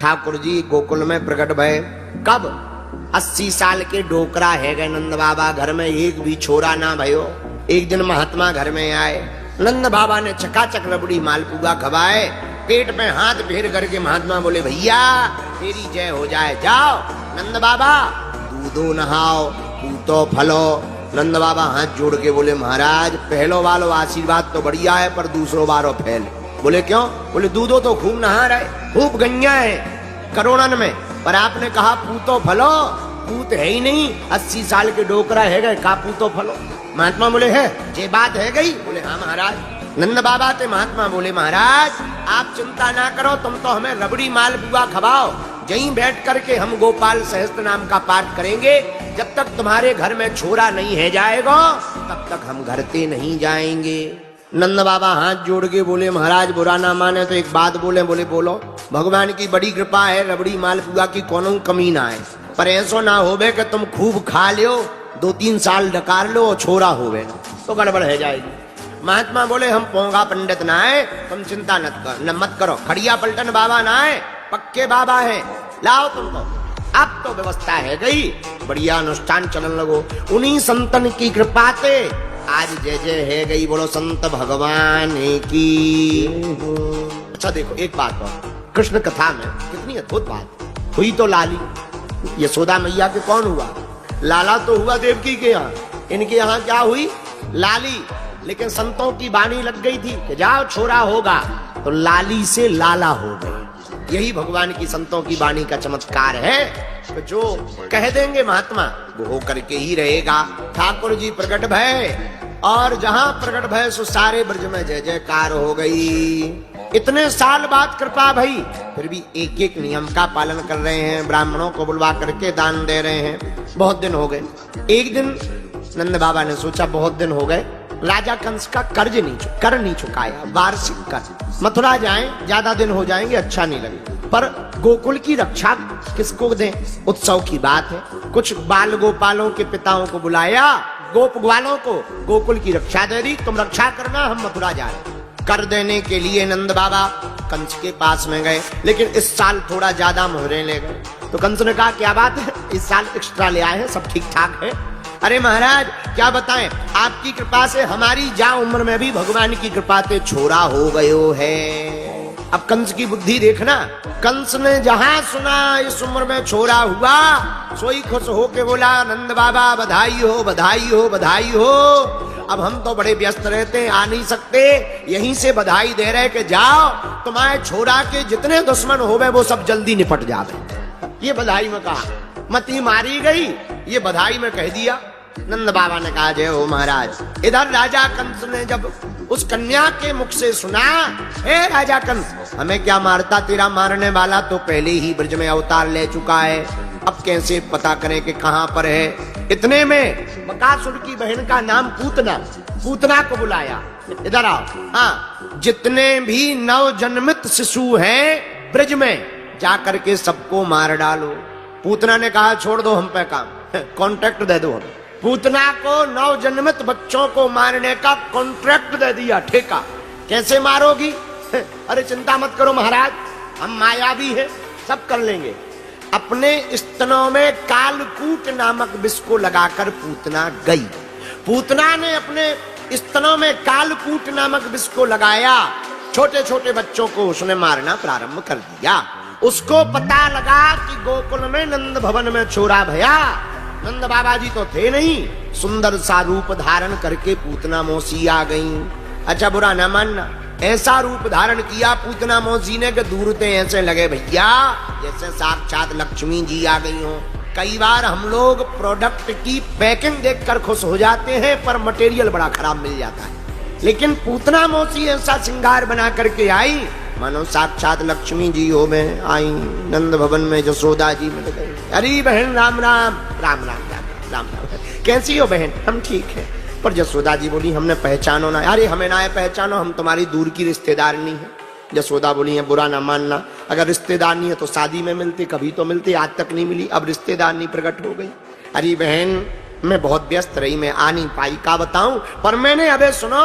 ठाकुर जी गोकुल में प्रकट भय। कब? 80 साल के डोकरा है गए नंद बाबा, घर में एक भी छोरा ना भयो। एक दिन महात्मा घर में आए, नंद बाबा ने चकाचक रबड़ी मालपुआ खवाए, पेट में हाथ फेर करके महात्मा बोले भैया तेरी जय हो जाए, जाओ नंद बाबा दूधो नहाओ पूतो फलो। नंद बाबा हाथ जोड़ के बोले महाराज पहलो वालो आशीर्वाद तो बढ़िया है पर दूसरो बारो फैल। बोले क्यों? बोले दूधो तो खूब नहा रहे, खूब गंगा है करोड़न में, पर आपने कहा पूतो फलो, पूत है ही नहीं, 80 साल के डोकरा है गए का पूतो फलो। महात्मा बोले है ये बात है गई? बोले हाँ महाराज। नंद बाबा थे महात्मा बोले महाराज आप चिंता ना करो, तुम तो हमें रबड़ी मालपुआ खवाओ, यहीं बैठ करके हम गोपाल सहस्त्र नाम का पाठ करेंगे, जब तक तुम्हारे घर में छोरा नहीं है जाएगा तब तक हम घर से नहीं जाएंगे। नंद बाबा हाथ जोड़ के बोले महाराज बुरा ना माने तो एक बात बोले। बोले बोलो। भगवान की बड़ी कृपा है रबड़ी मालपुआ की कोनो कमी ना है, पर ऐसो ना होवे कि तुम खूब खा लियो 2-3 साल डकार लो और छोरा होवे तो गड़बड़ है जाएगी। महात्मा बोले हम पोंगा पंडित ना है, तुम चिंता मत करो, खड़िया पलटन बाबा ना है, पक्के बाबा है, लाओ तुमको। अब तो व्यवस्था है गई, बढ़िया अनुष्ठान चलन लगो। उन्हीं संतन की कृपा से आज जय जय है गई, बोलो संत भगवान की। अच्छा देखो एक बात और, कृष्ण कथा में कितनी अद्भुत बात हुई। तो लाली यशोदा मैया के कौन हुआ? लाला तो हुआ देवकी के यहाँ, इनके यहाँ क्या हुई? लाली। लेकिन संतों की बाणी लग गई थी कि जाओ छोरा होगा, तो लाली से लाला हो गए। यही भगवान की संतों की बाणी का चमत्कार है, तो जो कह देंगे महात्मा वो हो करके ही रहेगा। ठाकुर जी प्रकट भय, और जहां प्रकट भय सो सारे ब्रज में जय जयकार हो गई। इतने साल बाद कृपा भई, फिर भी एक एक नियम का पालन कर रहे हैं, ब्राह्मणों को बुलवा करके दान दे रहे हैं। बहुत दिन हो गए। एक दिन नंद बाबा ने सोचा बहुत दिन हो गए, राजा कंस का कर नहीं चुकाया, वार्षिक कर। मथुरा जाएं, ज्यादा दिन हो जाएंगे अच्छा नहीं लगे, पर गोकुल की रक्षा किसको दें? उत्सव की बात है। कुछ बाल गोपालों के पिताओं को बुलाया, गोप ग्वालों को गोकुल की रक्षा दे दी, तुम रक्षा करना, हम मथुरा जा रहे। कर देने के लिए नंद बाबा कंस के पास में गए, लेकिन इस साल थोड़ा ज्यादा मोहरे ले गए। तो कंस ने कहा क्या बात है, इस साल एक्स्ट्रा ले आए हैं, सब ठीक ठाक है। अरे महाराज क्या बताएं, आपकी कृपा से हमारी जा उम्र में भी भगवान की कृपा से छोरा हो गयो है। अब कंस की बुद्धि देखना, कंस ने जहां सुना इस उम्र में छोरा हुआ, सोई खुश हो के बोला नंद बाबा बधाई हो बधाई हो बधाई हो। अब हम तो बड़े व्यस्त रहते आ नहीं सकते, यहीं से बधाई दे रहे कि जाओ तुम्हारे छोरा के जितने दुश्मन होवे वो सब जल्दी निपट जावे। ये बधाई में कहा, मती मारी गई, ये बधाई में कह दिया। नंद बाबा ने कहा जय हो महाराज। इधर राजा कंस ने जब उस कन्या के मुख से सुना, हे राजा कंस हमें क्या मारता, तेरा मारने वाला तो पहले ही ब्रज में अवतार ले चुका है, अब कैसे पता करें कि कहां पर है। इतने में बकासुर की बहन का नाम पूतना को बुलाया, इधर आओ। हाँ, जितने भी नवजन्मित शिशु हैं ब्रज में जाकर के सबको मार डालो। पूतना ने कहा छोड़ दो हम पे काम, कॉन्ट्रैक्ट दे दो हमें। पूतना को नवजन्मित बच्चों को मारने का कॉन्ट्रैक्ट दे दिया, ठेका। कैसे मारोगी? अरे चिंता मत करो महाराज, हम मायावी हैं, सब कर लेंगे। अपने स्तनों में कालकूट नामक विष को लगाकर पूतना गई। पूतना ने अपने स्तनों में कालकूट नामक विष को लगाया, छोटे छोटे बच्चों को उसने मारना प्रारंभ कर दिया। उसको पता लगा कि गोकुल में नंद भवन में छोरा भया। नंद बाबा जी तो थे नहीं, सुंदर सा रूप धारण करके पूतना मौसी आ गई। अच्छा बुरा न मानना, ऐसा रूप धारण किया पूतना मौसी ने कि दूर से ऐसे लगे भैया जैसे साक्षात लक्ष्मी जी आ गई हो। कई बार हम लोग प्रोडक्ट की पैकिंग देखकर खुश हो जाते हैं, पर मटेरियल बड़ा खराब मिल जाता है। लेकिन पूतना मौसी ऐसा श्रृंगार बना करके आई मानो साक्षात लक्ष्मी जी हो में आई। नंद भवन में जसोदा जी मिल गई। अरे बहन राम राम राम राम राम राम राम, कैसी हो बहन? हम ठीक है। पर जसोदा जी बोली हमने पहचानो ना। अरे हमें ना है पहचानो, हम तुम्हारी दूर की रिश्तेदारनी है। जसोदा बोली है बुरा ना मानना, अगर रिश्तेदारनी है तो शादी में मिलती, कभी तो मिलती, आज तक नहीं मिली, अब रिश्तेदारनी प्रकट हो गई। अरे बहन मैं बहुत व्यस्त रही, मैं आ नहीं पाई, का बताऊं। पर मैंने अबे सुनो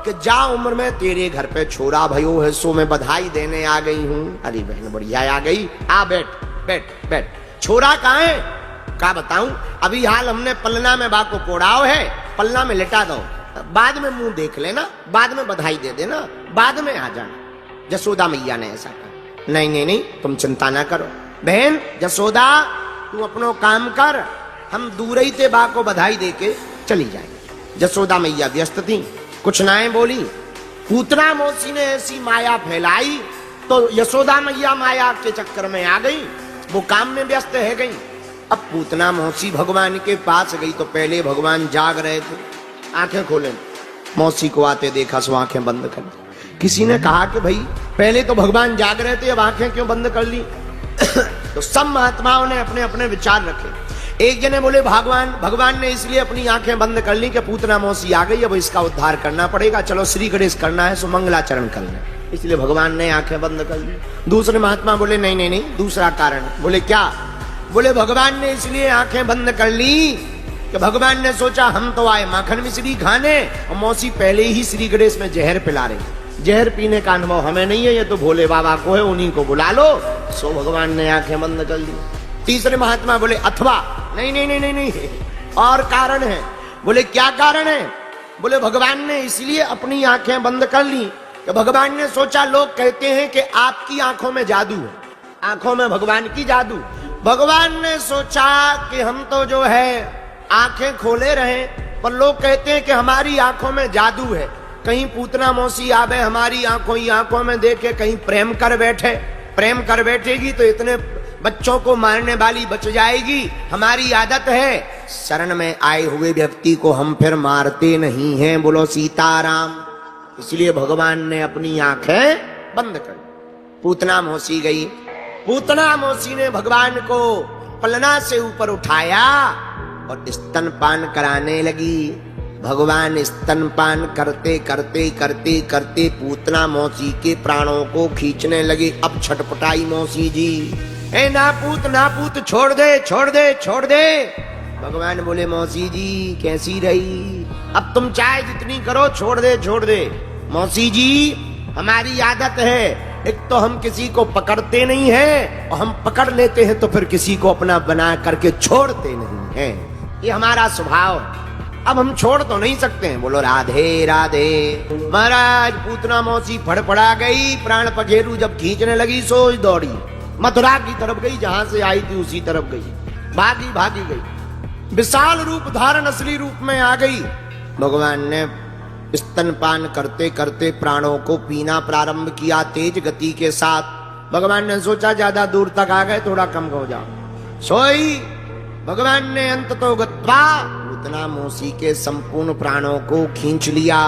कि जा उम्र में तेरे घर पे छोरा भयो है, सो मैं बधाई देने आ गई हूं। अरे बहन बढ़िया आ गई, आ बैठ बैठ बैठ। छोरा कहाँ है? का बताऊं, अभी हाल हमने पलना में बा को पोड़ाओ है, पलना में लेटा दो, बाद में मुंह देख लेना, बाद में बधाई दे देना, बाद में आ जाना। जसोदा मैया ने ऐसा कहा। नहीं नहीं नहीं, तुम चिंता ना करो बहन जसोदा, तू अपनो काम कर, हम दूर ही थे बा को बधाई दे के चली जाएंगे। जसोदा मैया व्यस्त थी, कुछ नाएं बोली। पूतना मौसी ने ऐसी माया फैलाई तो यशोदा मैया माया के चक्कर में आ गई, वो काम में व्यस्त है गई। अब पूतना मौसी भगवान के पास गई तो पहले भगवान जाग रहे थे, आंखें खोले, मौसी को आते देखा सो आंखें बंद कर दी। किसी ने कहा कि भाई पहले तो भगवान जाग रहे थे, अब आंखें क्यों बंद कर ली? तो सब महात्माओं ने अपने अपने विचार रखे। एक जने बोले भगवान ने इसलिए अपनी आंखें बंद कर ली कि पूतना मौसी आ गई, अब इसका उद्धार करना पड़ेगा, चलो श्री गणेश करना है, सो मंगलाचरण करना है, इसलिए भगवान ने आंखें बंद कर ली। दूसरे महात्मा बोले नहीं नहीं नहीं, दूसरा कारण। बोले क्या? बोले भगवान ने इसलिए आंखें बंद कर ली कि भगवान ने सोचा हम तो आए माखन मिश्री खाने और मौसी पहले ही श्री गणेश में जहर पिला रही, जहर पीने का अनुभव हमें नहीं है, ये तो भोले बाबा को है, उन्हीं को बुला लो, सो भगवान ने आंखें बंद कर ली। तीसरे महात्मा बोले अथवा नहीं नहीं नहीं नहीं नहीं, और कारण है। बोले क्या कारण है? बोले भगवान ने इसलिए अपनी आंखें बंद कर ली कि भगवान ने सोचा, लोग कहते हैं कि आपकी आंखों में जादू है, आंखों में भगवान की जादू। भगवान ने सोचा कि हम तो जो है आंखें खोले रहे, पर लोग कहते हैं कि हमारी आंखों में जादू है, कहीं पूतना मौसी आवे हमारी आंखों ही आंखों में देखे, कहीं प्रेम कर बैठे, प्रेम कर बैठेगी तो इतने बच्चों को मारने वाली बच जाएगी। हमारी आदत है शरण में आए हुए व्यक्ति को हम फिर मारते नहीं हैं, बोलो सीताराम। इसलिए भगवान ने अपनी आंखें बंद कर दी। पूतना मौसी गई, पूतना मौसी ने भगवान को पलना से ऊपर उठाया और स्तनपान कराने लगी। भगवान स्तनपान करते करते करते करते पूतना मौसी के प्राणों को खींचने लगे। अब छटपटाई मौसी जी, ए नापूत छोड़ दे छोड़ दे छोड़ दे। भगवान बोले मौसी जी कैसी रही, अब तुम चाहे जितनी करो छोड़ दे छोड़ दे। मौसी जी हमारी आदत है, एक तो हम किसी को पकड़ते नहीं हैं और हम पकड़ लेते हैं तो फिर किसी को अपना बना करके छोड़ते नहीं हैं, ये हमारा स्वभाव। अब हम छोड़ तो नहीं सकते हैं, बोलो राधे राधे। महाराज पूतना मौसी फड़फड़ा गई, प्राण पखेरु जब खींचने लगी सो दौड़ी, मथुरा की तरफ गई, जहां से आई थी उसी तरफ गई, भागी भागी गई, विशाल रूप धारण असली रूप में आ गई। भगवान ने स्तनपान करते करते प्राणों को पीना प्रारंभ किया तेज गति के साथ। भगवान ने सोचा ज्यादा दूर तक आ गए, थोड़ा कम हो जाओ। सोई भगवान ने अंत तो गत्वा पूतना मौसी के संपूर्ण प्राणों को खींच लिया।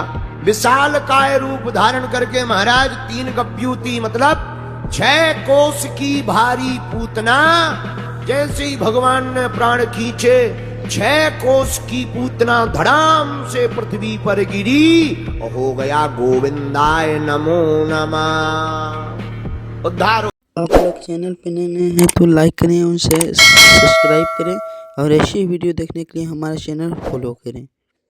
विशाल काय रूप धारण करके महाराज 3 गप्यूती मतलब 6 कोस की भारी पूतना, जैसे ही भगवान ने प्राण खींचे 6 कोस की पूतना धड़ाम से पृथ्वी पर गिरी और हो गया गोविंदाय नमो नमः। उद्धार। आप लोग चैनल पे नए हैं तो लाइक करें और सब्सक्राइब करें और ऐसी वीडियो देखने के लिए हमारा चैनल फॉलो करें।